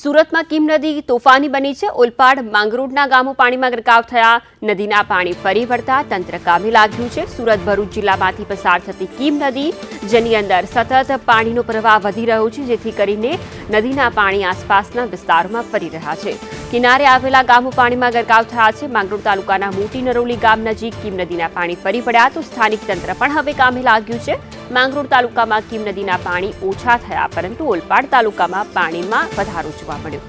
સુરતમાં કીમ નદી તોફાની બની છે। ઓલપાડ માંગરોળના ગામો પાણીમાં ગરકાવ થયા। નદીના પાણી ફરી વળતા તંત્ર કામે લાગ્યું છે। સુરત ભરૂચ જિલ્લામાંથી પસાર થતી કીમ નદી જેની અંદર સતત પાણીનો પ્રવાહ વધી રહ્યો છે, જેથી કરીને નદીના પાણી આસપાસના વિસ્તારોમાં ફરી રહ્યા છે। કિનારે આવેલા ગામો પાણીમાં ગરકાવ થયા છે। માંગરોળ તાલુકાના મોટી નરોલી ગામ નજીક કીમ નદીના પાણી ફરી પડ્યા તો સ્થાનિક તંત્ર પણ હવે કામે લાગ્યું છે। માંગરોળ તાલુકામાં કીમ નદીના પાણી ઓછા થયા, પરંતુ ઓલપાડ તાલુકામાં પાણીમાં વધારો જોવા મળ્યો।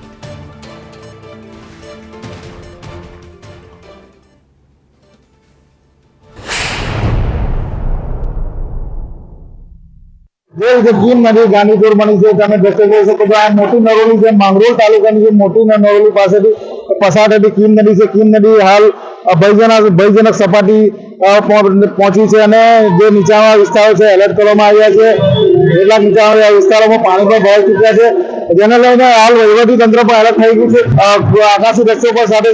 કીમ નદી ગાંધીપુર બની છે। તમે દ્રશ્ય જોઈ શકો છો। આ મોટી નરોલી છે, માંગરોળ તાલુકાની જે મોટી નરોલી પાસેથી પસાર થતી કીમ નદી છે। કીમ નદી હાલ ભયજનક સપાટી પહોંચી છે અને જે નીચાણવાળા વિસ્તારો છે એલર્ટ કરવામાં આવ્યા છે। કેટલાક નીચાણવાળા વિસ્તારોમાં પાણી પણ ભરાઈ ચૂક્યા છે, જેને લઈને હાલ વહીવટી તંત્ર પણ એલર્ટ થઈ ગયું છે। આકાશી દ્રશ્યો પણ સાથે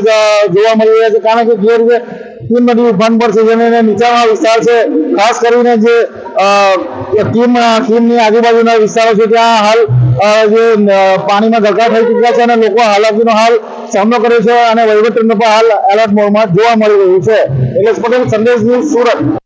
જોવા મળી રહ્યા છે, કારણ કે જે રીતે કીમ નદી ઉફાન પર છે, જેને નીચાણવાળા વિસ્તાર છે, ખાસ કરીને જે કીમની આજુબાજુના વિસ્તારો છે ત્યાં હાલ જે પાણીમાં ગરકાવ થઈ ચૂક્યા છે અને લોકો હાલાકીનો હાલ સામનો કરે છે અને વહીવટીતંત્ર પણ હાલ એલર્ટ મોડમાં જોવા મળી રહ્યું છે। નિલેશ પટેલ, સંદેશ ન્યૂઝ, સુરત।